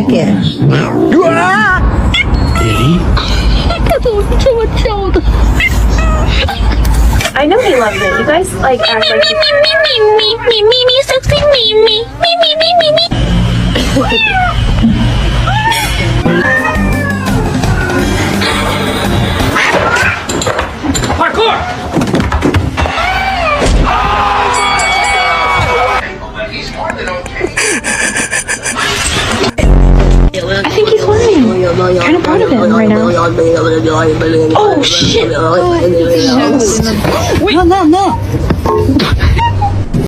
jacket. I know he loves it. You guys like act like I think he's learning. Kind of proud of him right now. Oh shit! No.